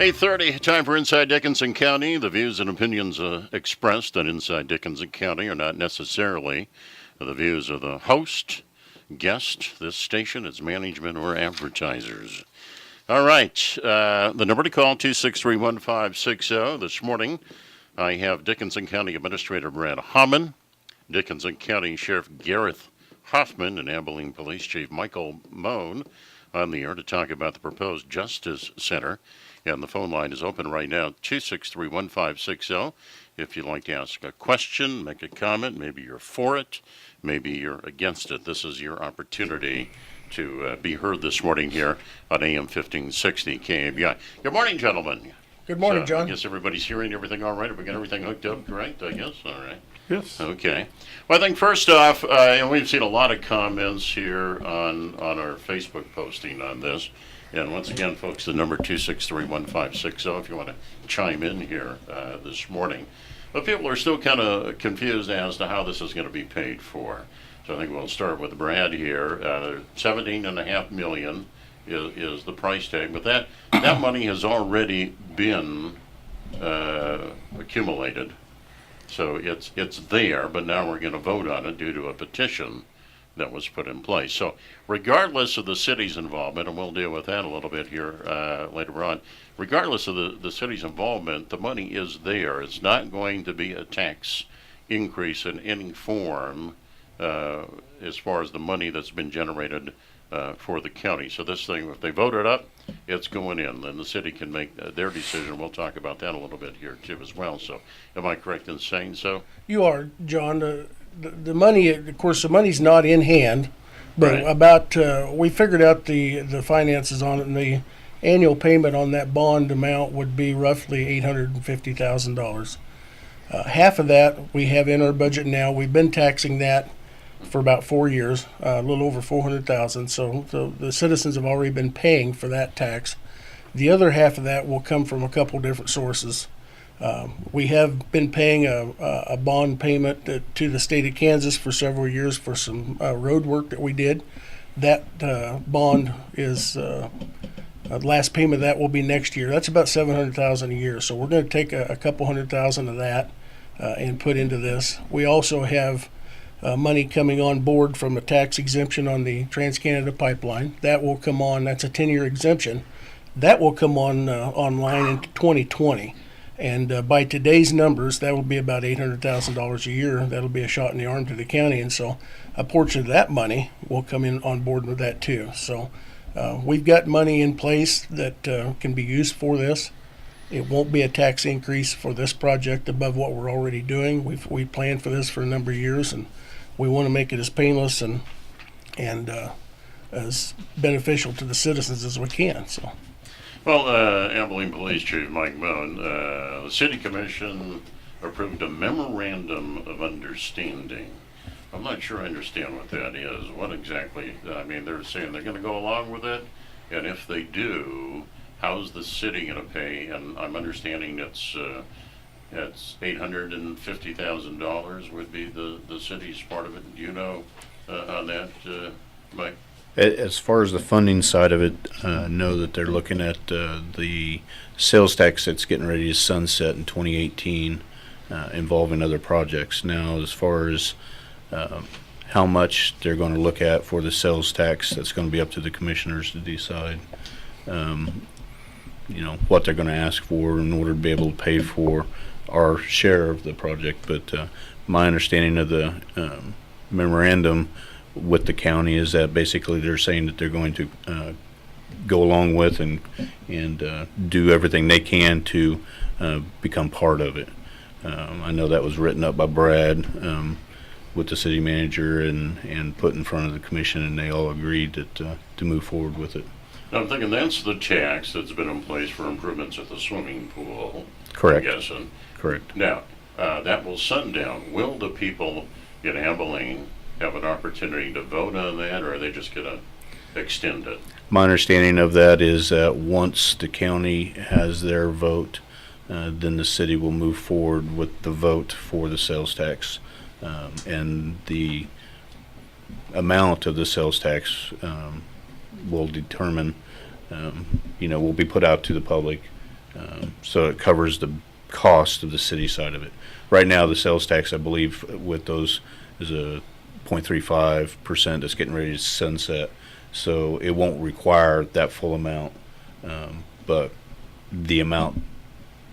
8:30, time for Inside Dickinson County. The views and opinions expressed on Inside Dickinson County are not necessarily the views of the host, guest, this station, its management, or advertisers. All right, the number to call, 263-1560. This morning, I have Dickinson County Administrator Brad Homman, Dickinson County Sheriff Gareth Hoffman, and Abilene Police Chief Michael Mohn on the air to talk about the proposed Justice Center. And the phone line is open right now, 263-1560. If you'd like to ask a question, make a comment, maybe you're for it, maybe you're against it, this is your opportunity to be heard this morning here on AM 1560 KABI. Good morning, gentlemen. Good morning, John. I guess everybody's hearing everything all right. Have we got everything hooked up correct, I guess? All right. Yes. Okay. Well, I think first off, and we've seen a lot of comments here on our Facebook posting on this. And once again, folks, the number 263-1560 if you want to chime in here this morning. But people are still kind of confused as to how this is going to be paid for. So I think we'll start with Brad here. $17.5 million is the price tag, but that money has already been accumulated. So it's there, but now we're going to vote on it due to a petition that was put in place. So regardless of the city's involvement, and we'll deal with that a little bit here later on, regardless of the city's involvement, the money is there. It's not going to be a tax increase in any form as far as the money that's been generated for the county. So this thing, if they vote it up, it's going in. Then the city can make their decision. We'll talk about that a little bit here too as well. So am I correct in saying so? You are, John. The money, of course, the money's not in hand, but Right. we figured out the finances on it, and the annual payment on that bond amount would be roughly $850,000. Half of that we have in our budget now. We've been taxing that for about 4 years, a little over $400,000. So the citizens have already been paying for that tax. The other half of that will come from a couple different sources. We have been paying a bond payment to the state of Kansas for several years for some road work that we did. That bond is last payment of that will be next year. That's about $700,000 a year. So we're going to take a couple $100,000 of that and put into this. We also have money coming on board from a tax exemption on the Trans-Canada pipeline. That will come on. That's a 10-year exemption. That will come on online in 2020. And by today's numbers, that will be about $800,000 a year. That'll be a shot in the arm to the county. And so a portion of that money will come in on board with that too. So we've got money in place that can be used for this. It won't be a tax increase for this project above what we're already doing. We planned for this for a number of years, and we want to make it as painless and as beneficial to the citizens as we can. So. Well, Abilene Police Chief Mike Mohn, the City Commission approved a memorandum of understanding. I'm not sure I understand what that is. What exactly? I mean, they're saying they're going to go along with it, and if they do, how's the city going to pay? And I'm understanding it's $850,000 would be the city's part of it. Do you know on that, Mike? As far as the funding side of it, know that they're looking at the sales tax that's getting ready to sunset in 2018, involving other projects. Now, as far as how much they're going to look at for the sales tax, that's going to be up to the commissioners to decide. What they're going to ask for in order to be able to pay for our share of the project. But my understanding of the memorandum with the county is that basically they're saying that they're going to go along with and do everything they can to become part of it. I know that was written up by Brad with the city manager and put in front of the commission, and they all agreed that to move forward with it. Now I'm thinking that's the tax that's been in place for improvements at the swimming pool. Correct. I'm guessing. Correct. Now, that will sundown. Will the people in Abilene have an opportunity to vote on that, or are they just going to extend it? My understanding of that is that once the county has their vote, then the city will move forward with the vote for the sales tax. And the amount of the sales tax will determine, will be put out to the public so it covers the cost of the city side of it. Right now, the sales tax, I believe, with those is a 0.35% that's getting ready to sunset, so it won't require that full amount, but the amount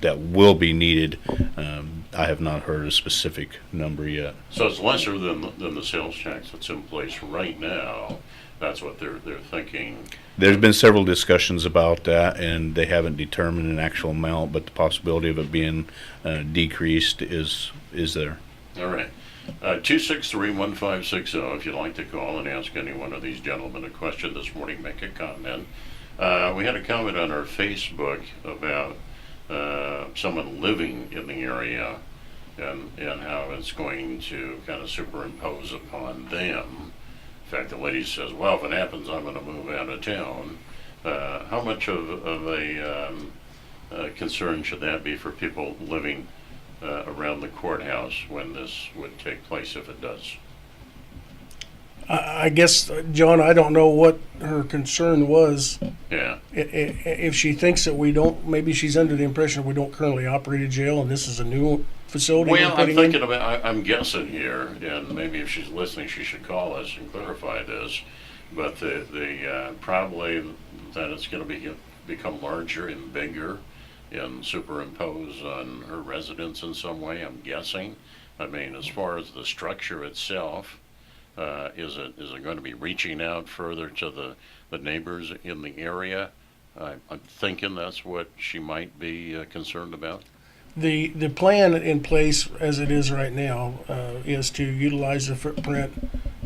that will be needed, I have not heard a specific number yet. So it's lesser than the sales tax that's in place right now. That's what they're thinking. There's been several discussions about that, and they haven't determined an actual amount, but the possibility of it being decreased is there. All right. 263-1560, if you'd like to call and ask any one of these gentlemen a question this morning, make a comment. We had a comment on our Facebook about someone living in the area and how it's going to kind of superimpose upon them. In fact, the lady says, well, if it happens, I'm going to move out of town. How much of a concern should that be for people living around the courthouse when this would take place, if it does? I guess, John, I don't know what her concern was. Yeah. If she thinks that we don't, maybe she's under the impression we don't currently operate a jail and this is a new facility we're Well, I'm putting thinking in. I'm guessing here, and maybe if she's listening, she should call us and clarify this. But the probably that it's going to become larger and bigger and superimpose on her residence in some way, I'm guessing. I mean, as far as the structure itself, is it going to be reaching out further to the neighbors in the area? I'm thinking that's what she might be concerned about. The plan in place as it is right now is to utilize the footprint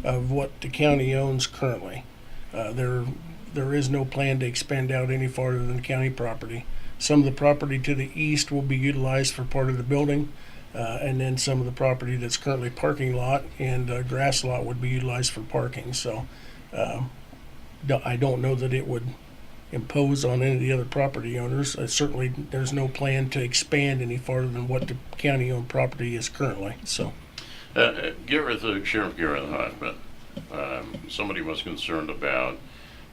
of what the county owns currently. There is no plan to expand out any farther than the county property. Some of the property to the east will be utilized for part of the building, and then some of the property that's currently parking lot and grass lot would be utilized for parking. So I don't know that it would impose on any of the other property owners. Certainly, there's no plan to expand any farther than what the county-owned property is currently. So, Gareth, Sheriff Gareth Hoffman, somebody was concerned about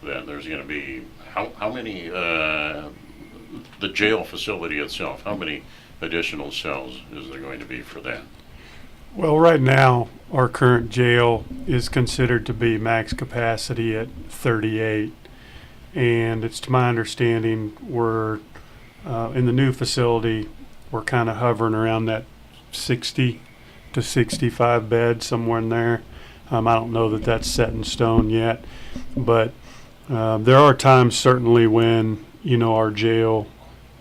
that there's going to be how many the jail facility itself. How many additional cells is there going to be for that? Well, right now, our current jail is considered to be max capacity at 38. And it's to my understanding we're in the new facility, we're kind of hovering around that 60 to 65 beds, somewhere in there. I don't know that that's set in stone yet, but there are times certainly when, our jail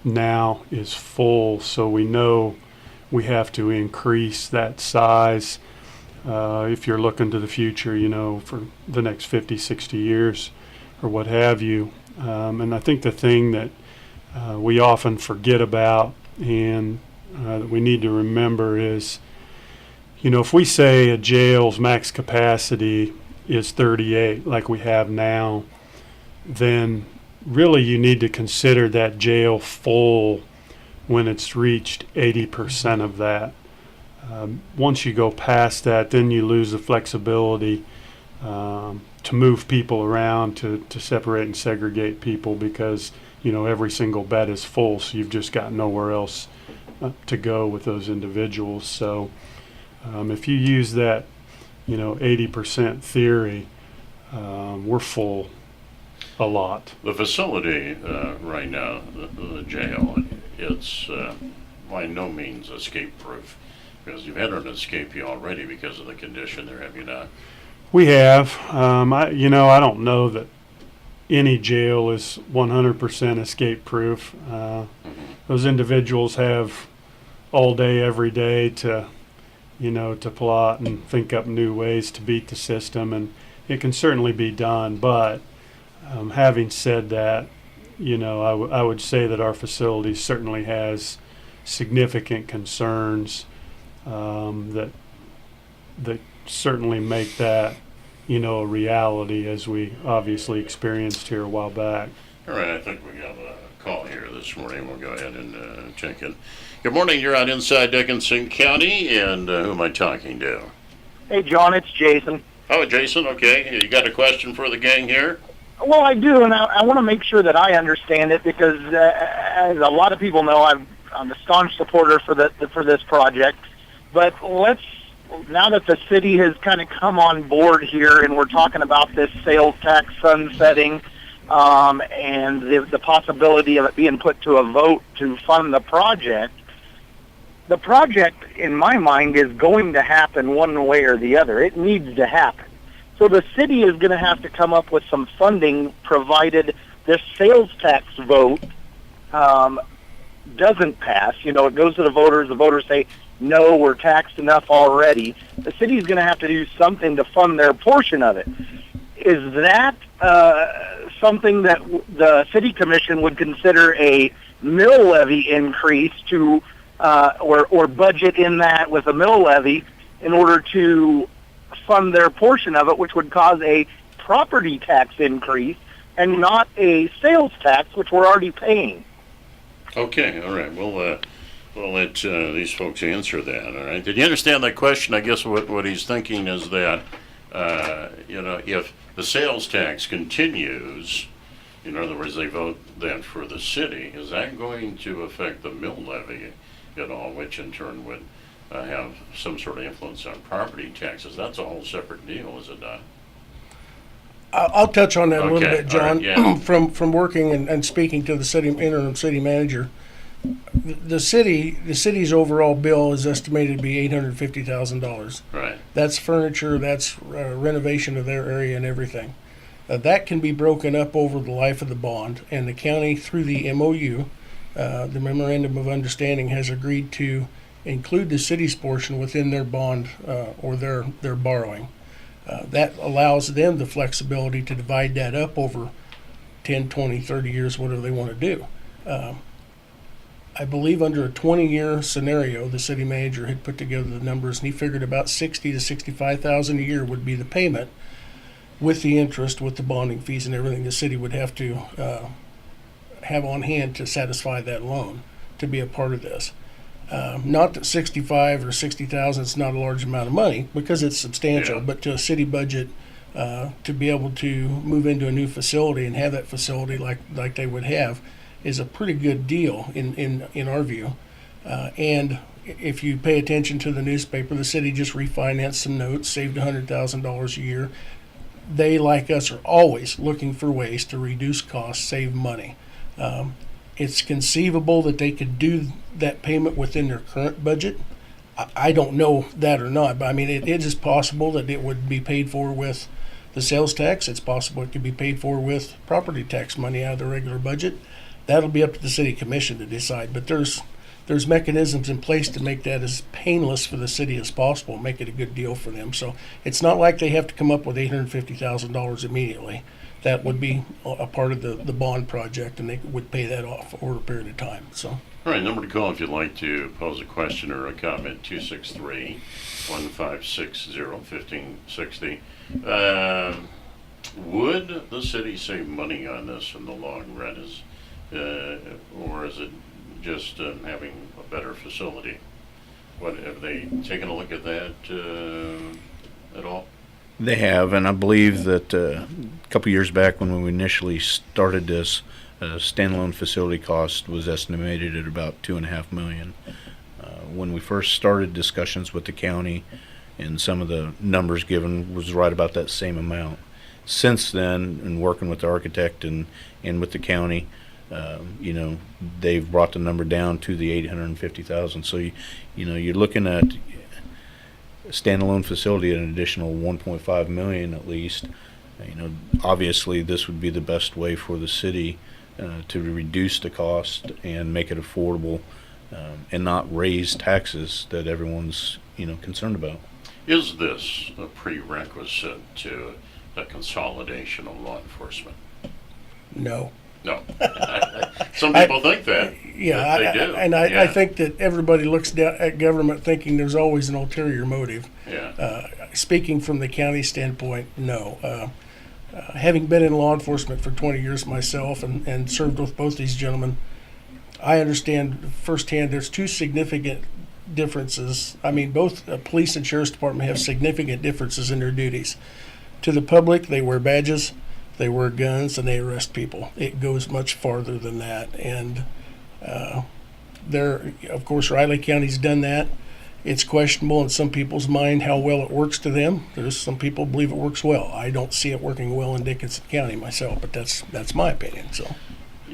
now is full, so we know we have to increase that size if you're looking to the future, for the next 50, 60 years. Or what have you. And I think the thing that we often forget about and that we need to remember is, if we say a jail's max capacity is 38 like we have now, then really you need to consider that jail full when it's reached 80% of that. Once you go past that, then you lose the flexibility to move people around, to separate and segregate people because, every single bed is full, so you've just got nowhere else to go with those individuals. So if you use that, 80% theory, we're full a lot. The facility right now, the jail, it's by no means escape-proof because you've had an escape already because of the condition there, have you not? We have. I don't know that any jail is 100% escape-proof. Those individuals have all day, every day to plot and think up new ways to beat the system, and it can certainly be done. But having said that, I would say that our facility certainly has significant concerns that certainly make that, a reality as we obviously experienced here a while back. All right, I think we got a call here this morning. We'll go ahead and check in. Good morning, you're on Inside Dickinson County, and who am I talking to? Hey, John, it's Jason. Oh, Jason, okay. You got a question for the gang here? Well, I do, and I want to make sure that I understand it because, as a lot of people know, I'm a staunch supporter for this project. But now that the city has kind of come on board here, and we're talking about this sales tax sunsetting, and the possibility of it being put to a vote to fund the project. The project, in my mind, is going to happen one way or the other. It needs to happen. So the city is going to have to come up with some funding provided this sales tax vote doesn't pass. It goes to the voters say, no, we're taxed enough already. The city is going to have to do something to fund their portion of it. Is that something that the city commission would consider a mill levy increase to or budget in that with a mill levy in order to fund their portion of it, which would cause a property tax increase and not a sales tax, which we're already paying? Okay, all right. We'll let these folks answer that. All right. Did you understand that question? I guess what he's thinking is that if the sales tax continues, in other words, they vote then for the city, is that going to affect the mill levy at all, which in turn would have some sort of influence on property taxes? That's a whole separate deal, is it not? I'll touch on that a little Okay, bit, John. all right, yeah. From working and speaking to the interim city manager, the city's overall bill is estimated to be $850,000. Right. That's furniture, that's renovation of their area and everything. That can be broken up over the life of the bond, and the county, through the MOU, the Memorandum of Understanding, has agreed to include the city's portion within their bond or their borrowing. That allows them the flexibility to divide that up over 10, 20, 30 years, whatever they want to do. I believe under a 20-year scenario, the city manager had put together the numbers, and he figured about $60,000 to $65,000 a year would be the payment, with the interest, with the bonding fees and everything the city would have to have on hand to satisfy that loan to be a part of this. Not that 65 or 60,000 is not a large amount of money, because it's substantial, Yeah. but to a city budget, to be able to move into a new facility and have that facility like they would have is a pretty good deal in our view. And if you pay attention to the newspaper, the city just refinanced some notes, saved $100,000 a year. They, like us, are always looking for ways to reduce costs, save money. It's conceivable that they could do that payment within their current budget. I don't know that or not, but I mean, it is possible that it would be paid for with the sales tax. It's possible it could be paid for with property tax money out of the regular budget. That'll be up to the city commission to decide, but there's mechanisms in place to make that as painless for the city as possible, make it a good deal for them. So it's not like they have to come up with $850,000 immediately. That would be a part of the bond project, and they would pay that off over a period of time. So. All right, number to call if you'd like to pose a question or a comment, 263-1560-1560. Would the city save money on this in the long run, or is it just having a better facility? What, have they taken a look at that at all? They have, and I believe that a couple years back when we initially started this, standalone facility cost was estimated at about $2.5 million. When we first started discussions with the county, and some of the numbers given was right about that same amount. Since then, in working with the architect and with the county, they've brought the number down to the $850,000. So you're looking at a standalone facility at an additional $1.5 million at least. Obviously this would be the best way for the city to reduce the cost and make it affordable, and not raise taxes that everyone's concerned about. Is this a prerequisite to the consolidation of law enforcement? No. No. Some people think that. Yeah, that they do. I think that everybody looks down at government thinking there's always an ulterior motive. Yeah. Speaking from the county standpoint, no. Having been in law enforcement for 20 years myself and served with both these gentlemen, I understand firsthand there's two significant differences. I mean, both police and sheriff's department have significant differences in their duties. To the public, they wear badges. they wear guns, and they arrest people. It goes much farther than that. And of course, Riley County's done that. It's questionable in some people's mind how well it works to them. There's some people believe it works well. I don't see it working well in Dickinson County myself, but that's my opinion. So.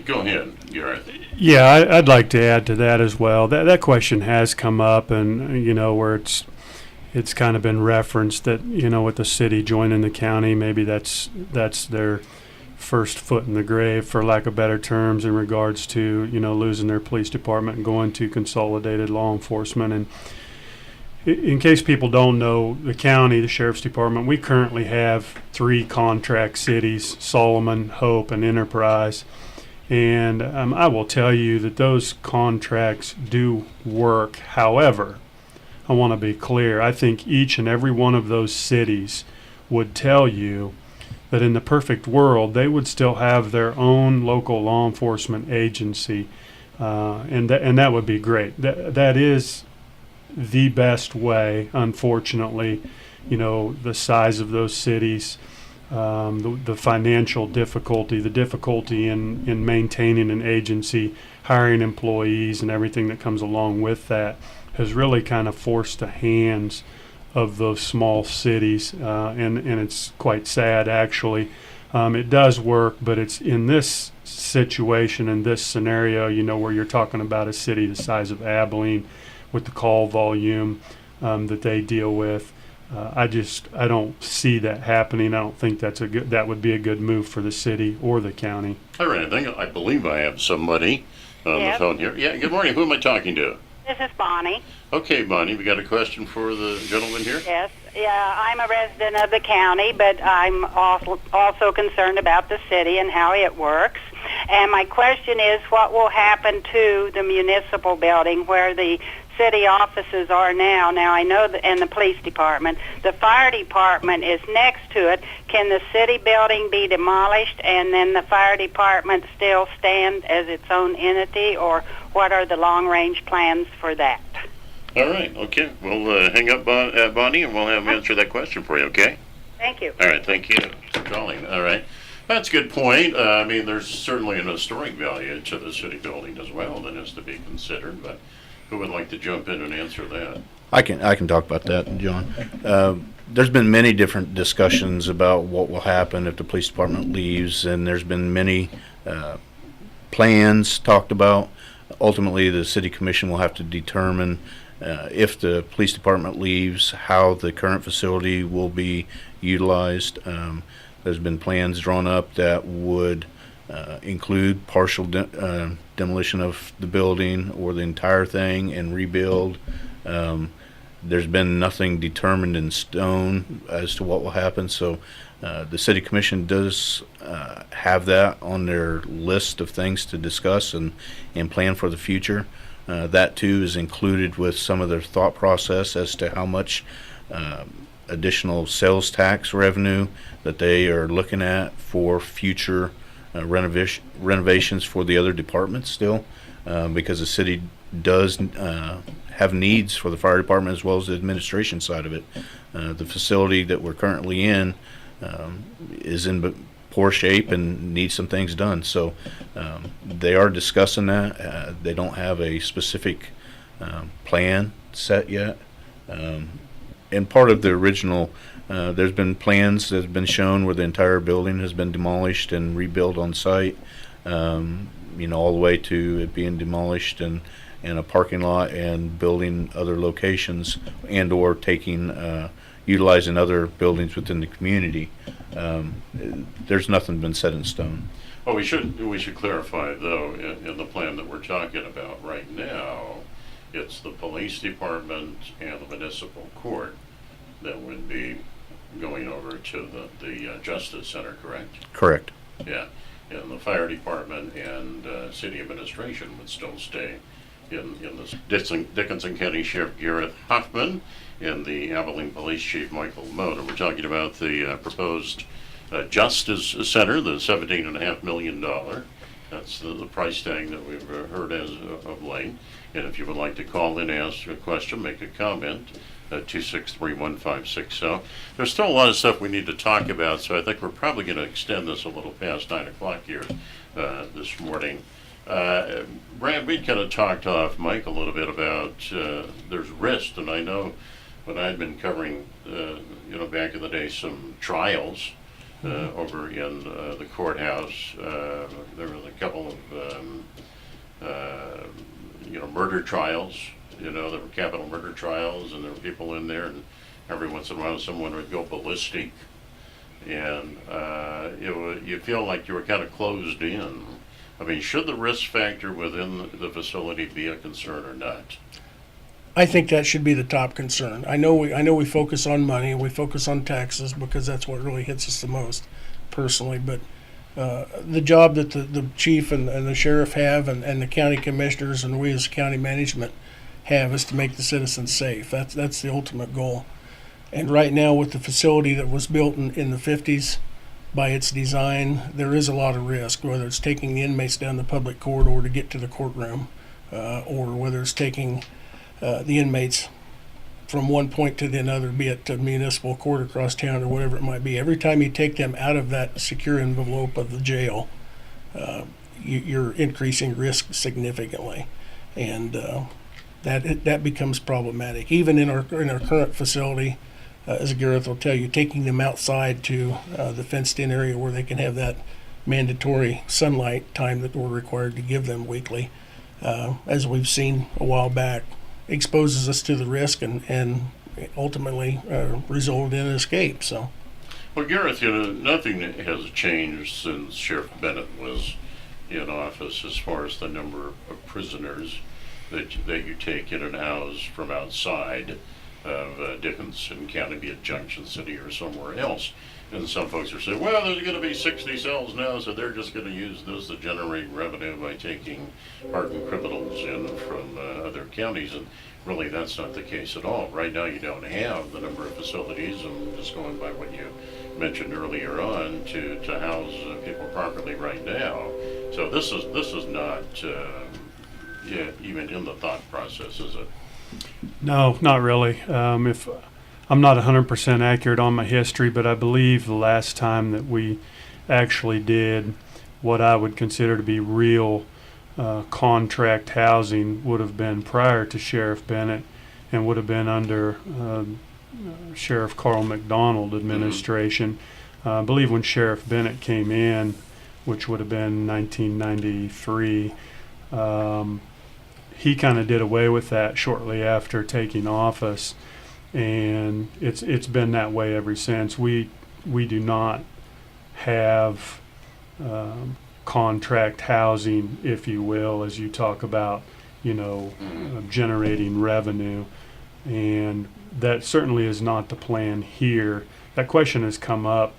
Go ahead, Gareth. Yeah, I'd like to add to that as well. That question has come up, and where it's kind of been referenced that with the city joining the county, maybe that's their first foot in the grave, for lack of better terms, in regards to losing their police department and going to consolidated law enforcement. And in case people don't know, the county, the sheriff's department, we currently have 3 contract cities: Solomon, Hope, and Enterprise. And I will tell you that those contracts do work. However, I want to be clear. I think each and every one of those cities would tell you that in the perfect world, they would still have their own local law enforcement agency, and that would be great. That is the best way. Unfortunately, the size of those cities, the financial difficulty, the difficulty in maintaining an agency, hiring employees, and everything that comes along with that, has really kind of forced the hands of those small cities, and it's quite sad, actually. It does work, but it's in this situation, in this scenario, where you're talking about a city the size of Abilene with the call volume that they deal with. I don't see that happening. I don't think that would be a good move for the city or the county. All right, I believe I have somebody on the phone here. Yeah, good morning. Who am I talking to? This is Bonnie. Okay, Bonnie, we got a question for the gentleman here? Yes. Yeah, I'm a resident of the county, but I'm also concerned about the city and how it works. And my question is, what will happen to the municipal building where the city offices are now? Now, I know that in the police department, the fire department is next to it. Can the city building be demolished and then the fire department still stand as its own entity, or what are the long-range plans for that? All right, okay. We'll hang up, Bonnie, and we'll have him answer that question for you, okay? Thank you. All right, thank you for calling. All right. That's a good point. I mean, there's certainly an historic value to the city building as well that has to be considered, but who would like to jump in and answer that? I can talk about that, John. There's been many different discussions about what will happen if the police department leaves, and there's been many plans talked about. Ultimately, the city commission will have to determine if the police department leaves, how the current facility will be utilized. There's been plans drawn up that would include partial demolition of the building or the entire thing and rebuild. There's been nothing determined in stone as to what will happen, so the city commission does have that on their list of things to discuss and plan for the future. That too is included with some of their thought process as to how much additional sales tax revenue that they are looking at for future renovations for the other departments still, because the city does have needs for the fire department as well as the administration side of it. The facility that we're currently in is in poor shape and needs some things done. So they are discussing that. They don't have a specific plan set yet. And part of the original, there's been plans that have been shown where the entire building has been demolished and rebuilt on site, all the way to it being demolished and a parking lot and building other locations and or utilizing other buildings within the community. There's nothing been set in stone. Well, we should clarify, though, in the plan that we're talking about right now, it's the police department and the municipal court that would be going over to the Justice Center, correct? Correct. Yeah. And the fire department and city administration would still stay in the Dickinson County Sheriff Gareth Hoffman and the Abilene Police Chief Michael Mohn. And we're talking about the proposed Justice Center, the $17.5 million That's the price tag that we've heard as of late. And if you would like to call in, ask a question, make a comment, 263-1560. There's still a lot of stuff we need to talk about, so I think we're probably going to extend this a little past 9 o'clock here this morning. Brad, we kind of talked off mic a little bit about there's risk, and I know when I'd been covering, back in the day, some trials over in the courthouse. There was a couple of, murder trials. There were capital murder trials, and there were people in there, and every once in a while someone would go ballistic, and you feel like you were kind of closed in. I mean, should the risk factor within the facility be a concern or not? I think that should be the top concern. I know we focus on money and we focus on taxes because that's what really hits us the most, personally. But the job that the chief and the sheriff have, and the county commissioners and we as county management have, is to make the citizens safe. That's the ultimate goal. And right now, with the facility that was built in the 50s, by its design, there is a lot of risk, whether it's taking the inmates down the public corridor to get to the courtroom, or whether it's taking the inmates from one point to the other, be it to municipal court across town or whatever it might be. Every time you take them out of that secure envelope of the jail, you're increasing risk significantly, and that becomes problematic. Even in our current facility, as Gareth will tell you, taking them outside to the fenced-in area where they can have that mandatory sunlight time that we're required to give them weekly, as we've seen a while back, exposes us to the risk and ultimately resulted in an escape. So, well, Gareth, nothing has changed since Sheriff Bennett was in office as far as the number of prisoners that you take in and house from outside of Dickinson County, be it Junction City or somewhere else. And some folks are saying, well, there's going to be 60 cells now, so they're just going to use this to generate revenue by taking hardened criminals in from other counties. And really, that's not the case at all. Right now, you don't have the number of facilities, and just going by what you mentioned earlier on, to house people properly right now. So this is not even in the thought process, is it? No, not really. If I'm not 100% accurate on my history, but I believe the last time that we actually did what I would consider to be real contract housing would have been prior to Sheriff Bennett, and would have been under Sheriff Carl McDonald administration. I believe when Sheriff Bennett came in, which would have been 1993, he kind of did away with that shortly after taking office, and it's been that way ever since. We do not have contract housing, if you will, as you talk about, generating revenue, and that certainly is not the plan here. That question has come up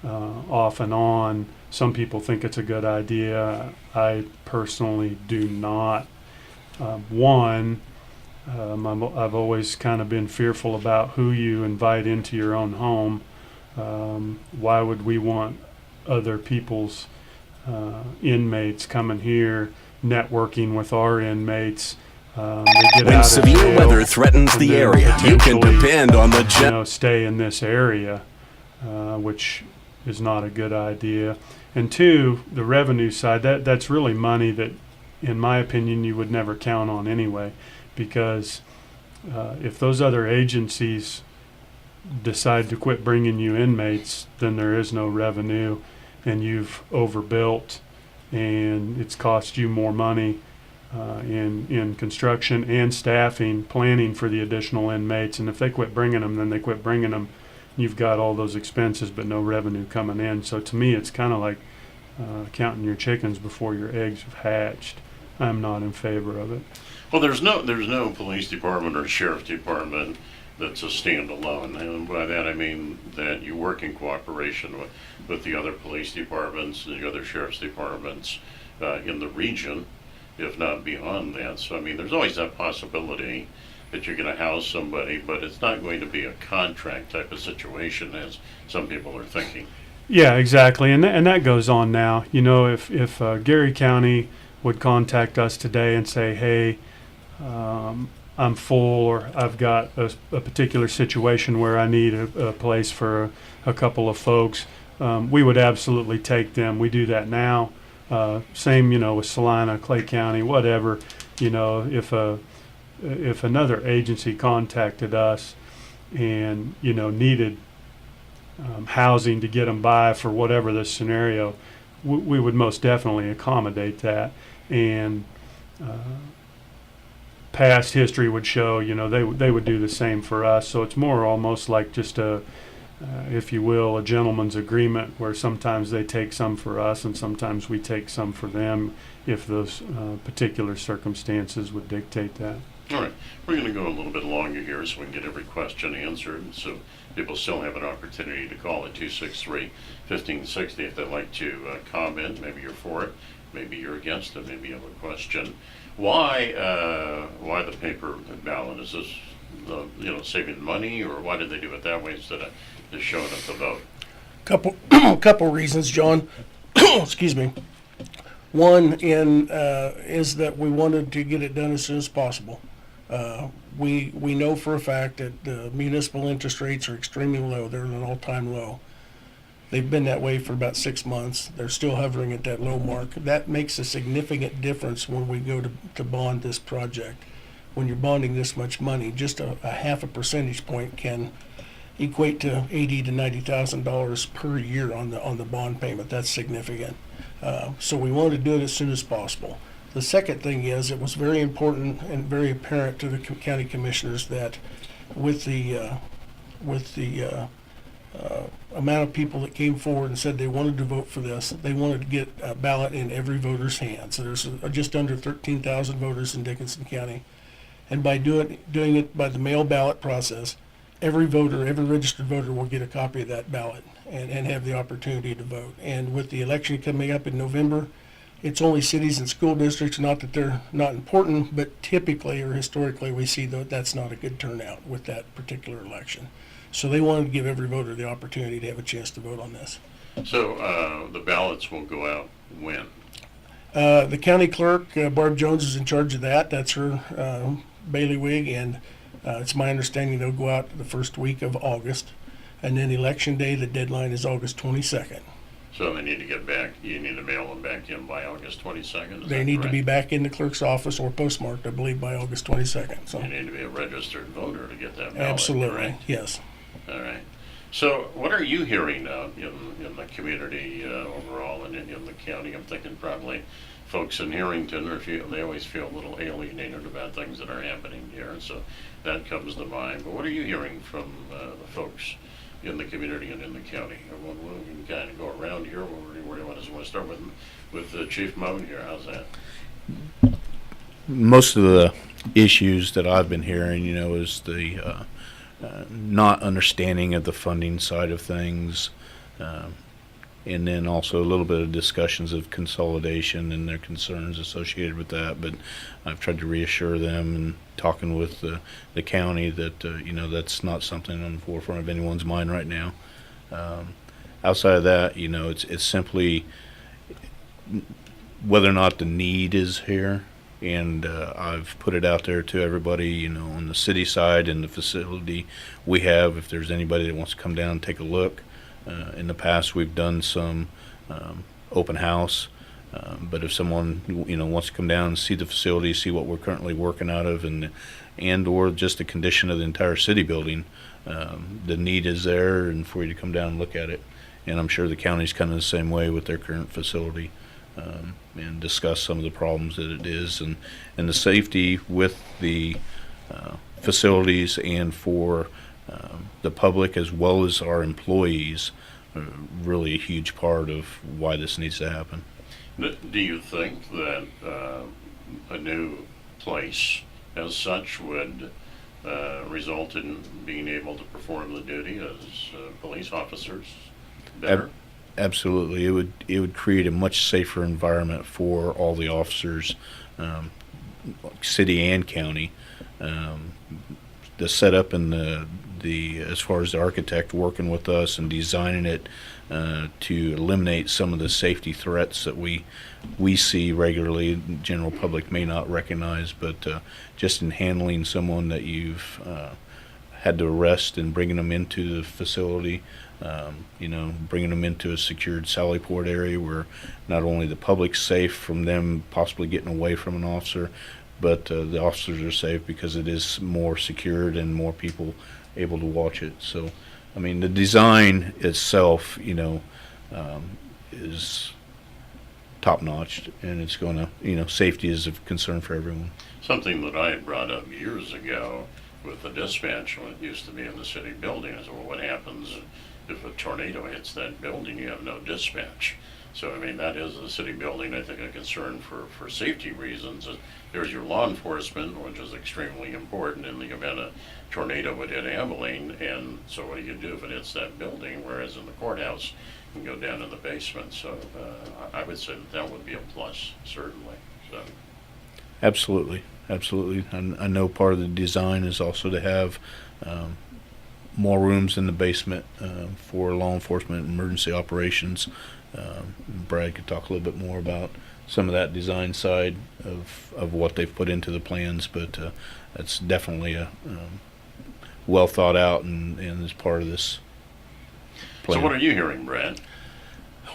off and on. Some people think it's a good idea. I personally do not. I've always kind of been fearful about who you invite into your own home. Why would we want other people's inmates coming here, networking with our inmates? When severe weather threatens the area, you can depend on the stay in this area, which is not a good idea. And two, the revenue side, that's really money that, in my opinion, you would never count on anyway, because if those other agencies decide to quit bringing you inmates, then there is no revenue, and you've overbuilt, and it's cost you more money in construction and staffing, planning for the additional inmates. And if they quit bringing them, then they quit bringing them. You've got all those expenses but no revenue coming in. So to me, it's kind of like counting your chickens before your eggs have hatched. I'm not in favor of it. Well, there's no police department or sheriff's department that's a standalone, and by that I mean that you work in cooperation with the other police departments, the other sheriff's departments in the region, if not beyond that. So I mean, there's always that possibility that you're going to house somebody, but it's not going to be a contract type of situation as some people are thinking. Yeah, exactly, and that goes on now. You know, if Gary County would contact us today and say, hey, I'm full, or I've got a particular situation where I need a place for a couple of folks, we would absolutely take them. We do that now. Same, you know, with Salina, Clay County, whatever. You know, if another agency contacted us and, you know, needed housing to get them by for whatever the scenario, we would most definitely accommodate that. And past history would show, you know, they would do the same for us. So it's more almost like just if you will, a gentleman's agreement, where sometimes they take some for us and sometimes we take some for them, if those particular circumstances would dictate that. All right, we're going to go a little bit longer here so we can get every question answered. So people still have an opportunity to call at 263-1560 if they'd like to comment. Maybe you're for it, maybe you're against it, maybe you have a question. Why the paper ballot? Is this saving money, or why did they do it that way instead of just showing up the vote? Couple reasons, John. Excuse me. One is that we wanted to get it done as soon as possible. We know for a fact that the municipal interest rates are extremely low. They're at an all-time low. They've been that way for about 6 months. They're still hovering at that low mark. That makes a significant difference when we go to bond this project. When you're bonding this much money, just a half a percentage point can equate to $80,000 to $90,000 per year on the bond payment. That's significant. So we wanted to do it as soon as possible. The second thing is, it was very important and very apparent to the county commissioners that with the amount of people that came forward and said they wanted to vote for this, they wanted to get a ballot in every voter's hand. So there's just under 13,000 voters in Dickinson County. And by doing it by the mail ballot process, every registered voter will get a copy of that ballot and have the opportunity to vote. And with the election coming up in November, it's only cities and school districts, not that they're not important, but typically or historically we see that that's not a good turnout with that particular election. So they wanted to give every voter the opportunity to have a chance to vote on this. So the ballots will go out when? The county clerk, Barb Jones, is in charge of that. That's her bailiwick, and it's my understanding they'll go out the first week of August. And then election day, the deadline is August 22nd. So they need to get back, you need to mail them back in by August 22nd? They need to be back in the clerk's office or postmarked, I believe, by August 22nd. So you need to be a registered voter to get that ballot. Absolutely, right? Yes. All right. So what are you hearing in the community overall and in the county? I'm thinking probably folks in Harrington they always feel a little alienated about things that are happening here, so that comes to mind. But what are you hearing from the folks in the community and in the county? We can kind of go around here. Where do you want to start with Chief Mohn here? How's that? Most of the issues that I've been hearing, is the not understanding of the funding side of things, and then also a little bit of discussions of consolidation and their concerns associated with that. But I've tried to reassure them, and talking with the county that that's not something on the forefront of anyone's mind right now. Outside of that, it's simply whether or not the need is here. And I've put it out there to everybody, on the city side and the facility we have, if there's anybody that wants to come down and take a look. In the past, we've done some open house, but if someone wants to come down and see the facility, see what we're currently working out of, and or just the condition of the entire city building, the need is there, and for you to come down and look at it. And I'm sure the county's kind of the same way with their current facility. And discuss some of the problems that it is, and the safety with the facilities and for the public as well as our employees, really a huge part of why this needs to happen. Do you think that a new place as such would result in being able to perform the duty as police officers better? Absolutely, it would create a much safer environment for all the officers, city and county. the setup and the as far as the architect working with us and designing it to eliminate some of the safety threats that we see regularly, the general public may not recognize, but just in handling someone that you've had to arrest and bringing them into the facility, bringing them into a secured sally port area where not only the public's safe from them possibly getting away from an officer, but the officers are safe because it is more secured and more people able to watch it. So, I mean, the design itself, is top notch, and it's going to, safety is a concern for everyone. Something that I had brought up years ago with the dispatch when it used to be in the city building is, well, what happens if a tornado hits that building? You have no dispatch. So, I mean, that is the city building, I think, a concern for safety reasons. There's your law enforcement, which is extremely important in the event a tornado would hit Abilene. And so what do you do if it hits that building? Whereas in the courthouse, you can go down in the basement. So I would say that would be a plus, certainly. So. Absolutely. I know part of the design is also to have more rooms in the basement for law enforcement and emergency operations. Brad could talk a little bit more about some of that design side of what they've put into the plans, but that's definitely a well thought out and is part of this plan. So what are you hearing, Brad?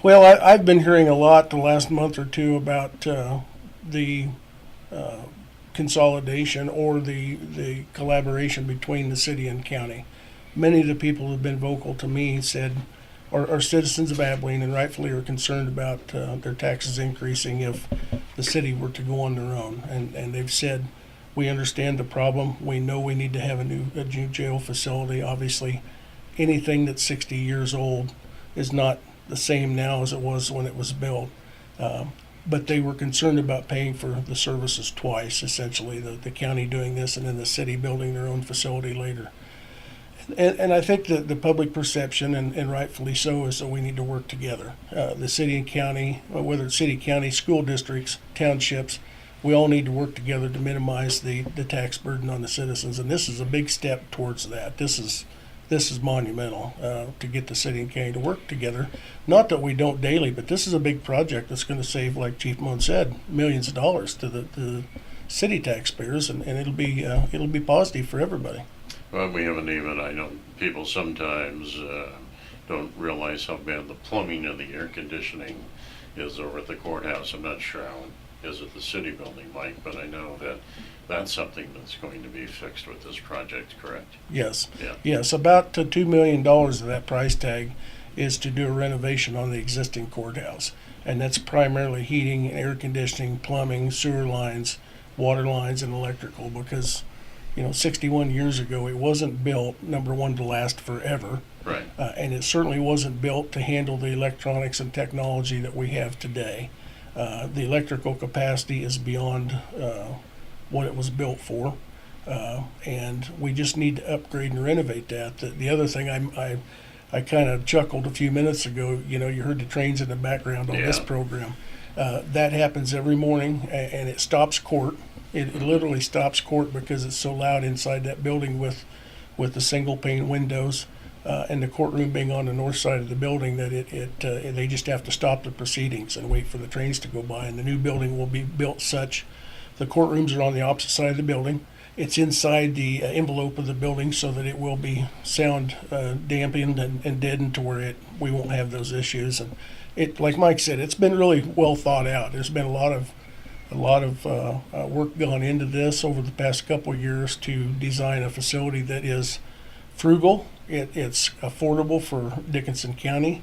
Well, I've been hearing a lot the last month or two about the consolidation or the collaboration between the city and county. Many of the people who have been vocal to me said, are citizens of Abilene and rightfully are concerned about their taxes increasing if the city were to go on their own. And they've said, we understand the problem. We know we need to have a new jail facility. Obviously, anything that's 60 years old is not the same now as it was when it was built. But they were concerned about paying for the services twice, essentially, the county doing this and then the city building their own facility later. And I think that the public perception, and rightfully so, is that we need to work together. The city and county, whether it's city, county, school districts, townships, we all need to work together to minimize the tax burden on the citizens. And this is a big step towards that. This is monumental to get the city and county to work together. Not that we don't daily, but this is a big project that's going to save, like Chief Mohn said, millions of dollars to the city taxpayers, and it'll be positive for everybody. Well, we haven't even, I know people sometimes don't realize how bad the plumbing and the air conditioning is over at the courthouse. I'm not sure how it is at the city building, Mike, but I know that that's something that's going to be fixed with this project, correct? Yes. Yeah. Yes, about $2 million of that price tag is to do a renovation on the existing courthouse. And that's primarily heating, air conditioning, plumbing, sewer lines, water lines, and electrical, because 61 years ago, it wasn't built, number one, to last forever. Right. And it certainly wasn't built to handle the electronics and technology that we have today. The electrical capacity is beyond what it was built for. And we just need to upgrade and renovate that. The other thing I kind of chuckled a few minutes ago, you heard the trains in the background on this program. That happens every morning, and it stops court. It literally stops court because it's so loud inside that building with the single pane windows and the courtroom being on the north side of the building that they just have to stop the proceedings and wait for the trains to go by. And the new building will be built such the courtrooms are on the opposite side of the building. It's inside the envelope of the building so that it will be sound dampened and deadened to where we won't have those issues. And it, like Mike said, it's been really well thought out. There's been a lot of work gone into this over the past couple of years to design a facility that is frugal. It's affordable for Dickinson County.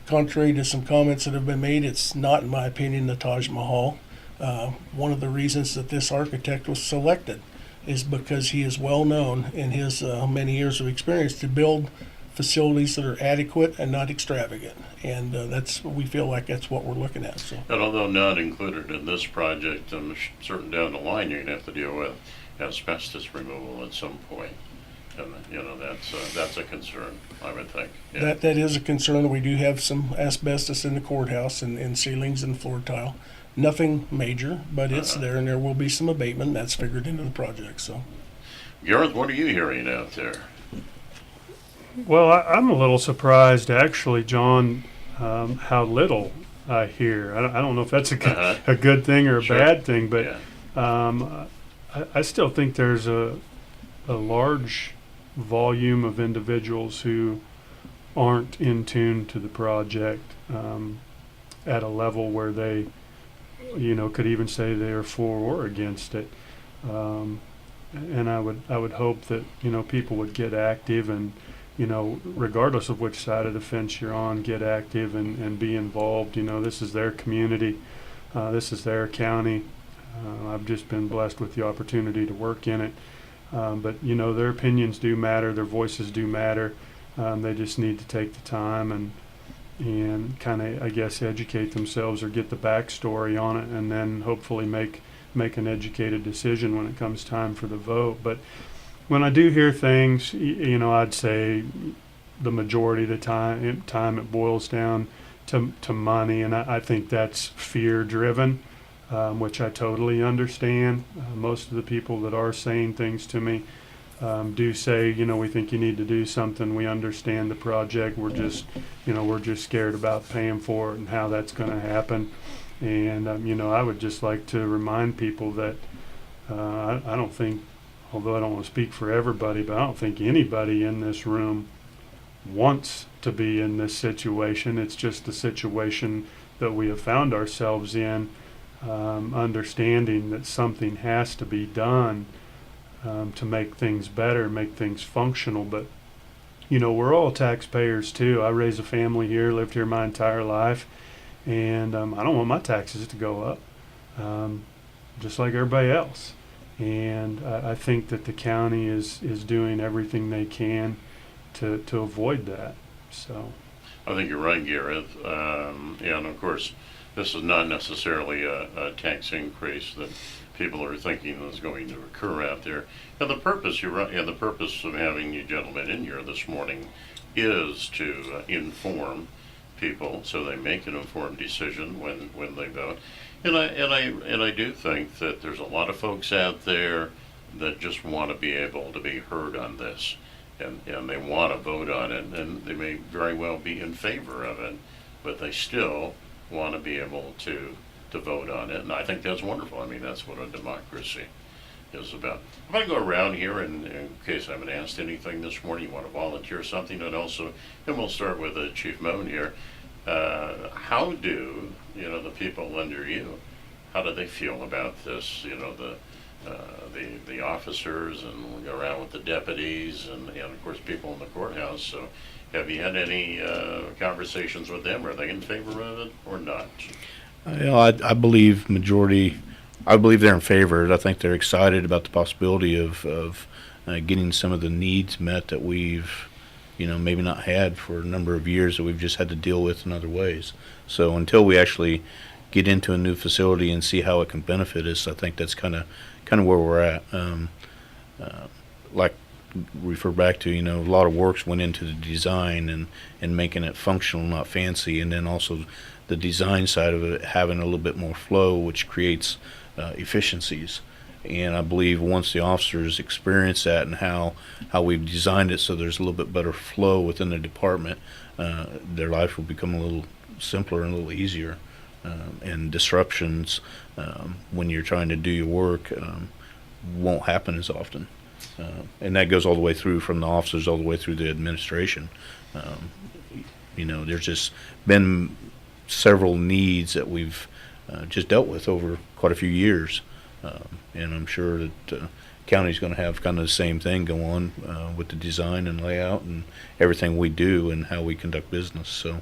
Contrary to some comments that have been made, it's not, in my opinion, the Taj Mahal. One of the reasons that this architect was selected is because he is well known in his many years of experience to build facilities that are adequate and not extravagant, and we feel like that's what we're looking at. So, and although not included in this project, I'm certain down the line you're going to have to deal with asbestos removal at some point, and that's a concern, I would think. Yeah. That is a concern. We do have some asbestos in the courthouse and in ceilings and floor tile. Nothing major, but it's there, and there will be some abatement. That's figured into the project. So. Gareth, what are you hearing out there? Well, I'm a little surprised, actually, John, how little I hear. I don't know if that's a good thing or a Sure. bad thing, but Yeah. I still think there's a large volume of individuals who aren't in tune to the project at a level where they, could even say they're for or against it. And I would hope that people would get active and regardless of which side of the fence you're on, get active and be involved. This is their community, this is their county. I've just been blessed with the opportunity to work in it. But their opinions do matter, their voices do matter. They just need to take the time and kind of, I guess, educate themselves or get the backstory on it, and then hopefully make an educated decision when it comes time for the vote. But when I do hear things, I'd say the majority of the time it boils down to money, and I think that's fear driven, which I totally understand. Most of the people that are saying things to me do say, we think you need to do something. We understand the project. We're just scared about paying for it and how that's going to happen. And I would just like to remind people that I don't think, although I don't want to speak for everybody, but I don't think anybody in this room wants to be in this situation. It's just the situation that we have found ourselves in, understanding that something has to be done to make things better, make things functional. But we're all taxpayers too. I raised a family here, lived here my entire life, and I don't want my taxes to go up, just like everybody else. And I think that the county is doing everything they can to avoid that. So I think you're right, Gareth. And of course, this is not necessarily a tax increase that people are thinking is going to occur out there. And the purpose, you're right, and the purpose of having you gentlemen in here this morning is to inform people so they make an informed decision when they vote. And I do think that there's a lot of folks out there that just want to be able to be heard on this, and they want to vote on it, and they may very well be in favor of it, but they still want to be able to vote on it, and I think that's wonderful. I mean, that's what a democracy is about. I'm going to go around here, and in case I haven't asked anything this morning, you want to volunteer something, and we'll start with Chief Mohn here. How do the people under you? How do they feel about this? The officers, and we'll go around with the deputies, and of course people in the courthouse. So, have you had any conversations with them? Are they in favor of it or not? I believe majority. I believe they're in favor. I think they're excited about the possibility of getting some of the needs met that we've maybe not had for a number of years, that we've just had to deal with in other ways. So until we actually get into a new facility and see how it can benefit us, I think that's kind of where we're at. Like refer back to, a lot of works went into the design and making it functional, not fancy, and then also the design side of it having a little bit more flow, which creates efficiencies. And I believe once the officers experience that and how we've designed it so there's a little bit better flow within the department, their life will become a little simpler and a little easier. And disruptions when you're trying to do your work won't happen as often. And that goes all the way through, from the officers all the way through the administration. There's just been several needs that we've just dealt with over quite a few years. And I'm sure that county's going to have kind of the same thing go on with the design and layout and everything we do and how we conduct business. So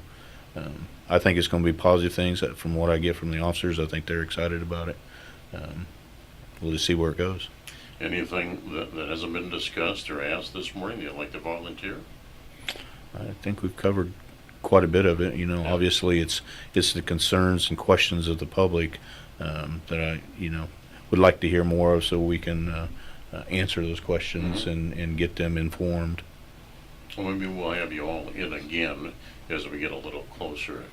I think it's going to be positive things. That from what I get from the officers, I think they're excited about it. We'll just see where it goes. Anything that hasn't been discussed or asked this morning that you'd like to volunteer? I think we've covered quite a bit of it. Obviously it's the concerns and questions of the public that I would like to hear more of, so we can answer those questions and get them informed. Well, maybe we'll have you all in again as we get a little closer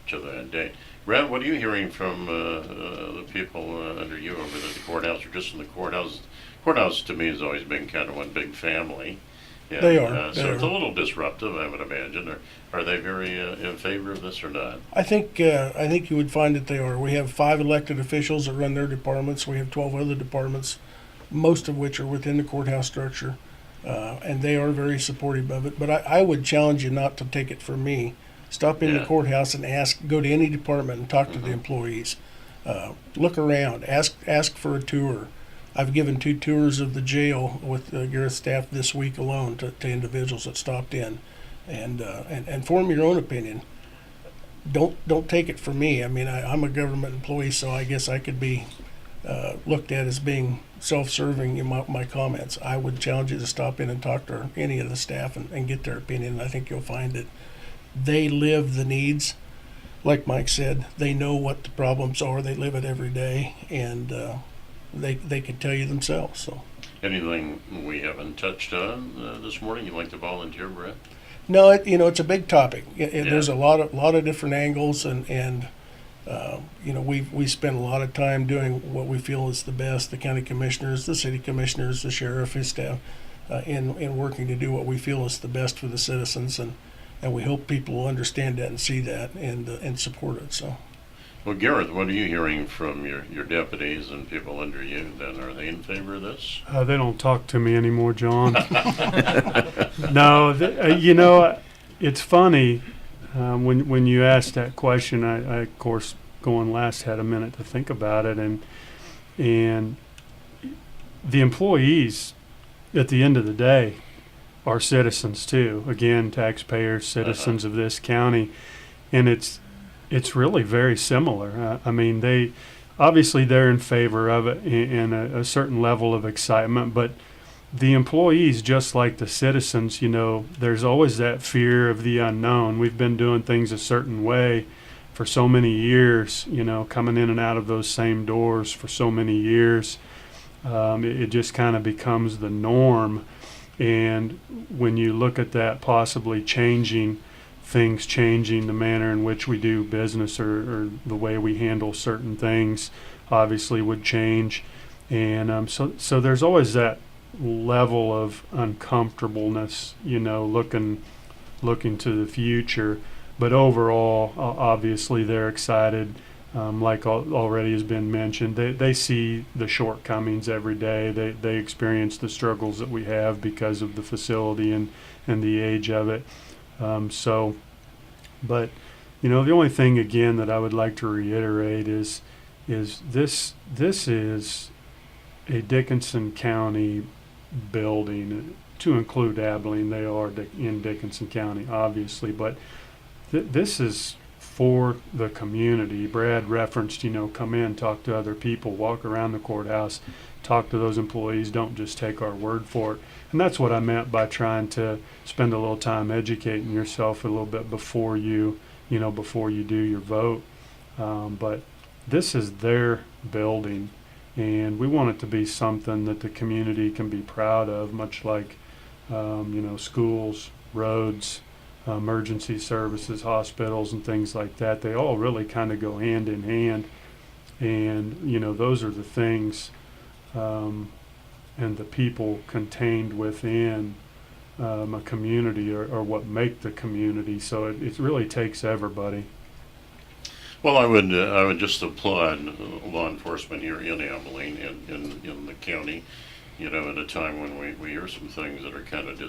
to that date. Brad, what are you hearing from the people under you over at the courthouse or just in the courthouse? Courthouse to me has always been kind of one big family. And, They are. So They it's a are. little disruptive, I would imagine. Are they very in favor of this or not? I think you would find that they are. We have 5 elected officials that run their departments. We have 12 other departments, most of which are within the courthouse structure, and they are very supportive of it. But I would challenge you not to take it from me. Stop in the Yeah. courthouse and go to any department and talk to the employees. Look around. Ask for a tour. I've given 2 tours of the jail with Gareth staff this week alone to individuals that stopped in, and form your own opinion. Don't take it from me. I mean, I'm a government employee, so I guess I could be looked at as being self-serving in my comments. I would challenge you to stop in and talk to any of the staff and get their opinion. And I think you'll find that they live the needs. Like Mike said, they know what the problems are. They live it every day, and they can tell you themselves. So. Anything we haven't touched on this morning you'd like to volunteer, Brad? No, it's a big topic. There's Yeah. a lot of different angles, and we spend a lot of time doing what we feel is the best. The county commissioners, the city commissioners, the sheriff, his staff, in working to do what we feel is the best for the citizens, and we hope people will understand that and see that and support it. So. Well, Gareth, what are you hearing from your deputies and people under you? Then are they in favor of this? They don't talk to me anymore, John. No, it's funny when you asked that question. I of course going last had a minute to think about it, and the employees at the end of the day are citizens too. Again, taxpayers, citizens of this county, and it's really very similar. I mean, they're in favor of it in a certain level of excitement, but the employees, just like the citizens, there's always that fear of the unknown. We've been doing things a certain way for so many years, coming in and out of those same doors for so many years. It just kind of becomes the norm. And when you look at that possibly changing, things changing the manner in which we do business or the way we handle certain things obviously would change. And so there's always that level of uncomfortableness, looking to the future. But overall, obviously they're excited. Like already has been mentioned, they see the shortcomings every day. They experience the struggles that we have because of the facility and the age of it. But the only thing again that I would like to reiterate is this is a Dickinson County building, to include Abilene. They are in Dickinson County, obviously, but this is for the community. Brad referenced, come in, talk to other people, walk around the courthouse, talk to those employees, don't just take our word for it. And that's what I meant by trying to spend a little time educating yourself a little bit before you do your vote. But this is their building, and we want it to be something that the community can be proud of, much like, schools, roads, emergency services, hospitals, and things like that. They all really kind of go hand in hand, and those are the things and the people contained within a community are what make the community. So it really takes everybody. Well, I would just applaud law enforcement here in Abilene, in the county, at a time when we hear some things that are kind of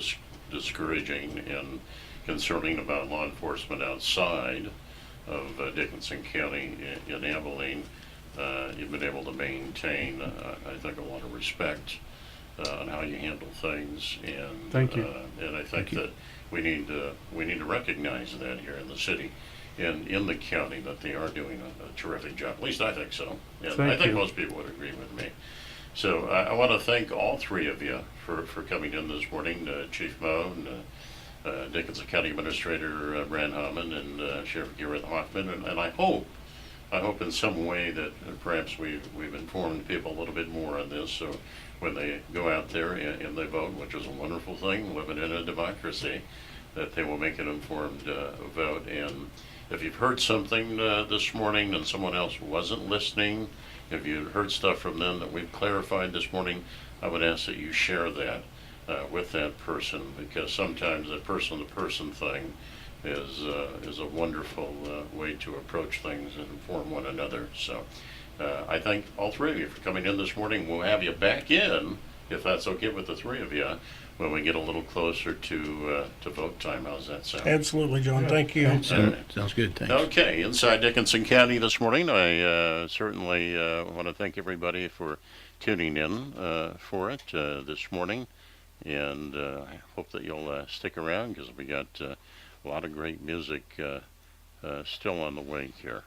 discouraging and concerning about law enforcement outside of Dickinson County in Abilene. You've been able to maintain, I think, a lot of respect on how you handle things, and Thank you. And I think that we need to recognize that here in the city and in the county, that they are doing a terrific job. At least I think so, and Thank I think you. most people would agree with me. So I want to thank all three of you for coming in this morning, Chief Mohn, Dickinson County Administrator Brad Homman, and Sheriff Gareth Hoffman, and I hope in some way that perhaps we've informed people a little bit more on this, so when they go out there and they vote, which is a wonderful thing, living in a democracy, that they will make an informed vote. And if you've heard something this morning and someone else wasn't listening, if you heard stuff from them that we've clarified this morning, I would ask that you share that with that person, because sometimes that person-to-person thing is a wonderful way to approach things and inform one another. So I thank all three of you for coming in this morning. We'll have you back in, if that's okay with the three of you, when we get a little closer to vote time. How's that sound? Absolutely, John. Thank you. Sounds good, thanks. Okay, inside Dickinson County this morning, I certainly want to thank everybody for tuning in for it this morning, and I hope that you'll stick around, because we got a lot of great music still on the way here.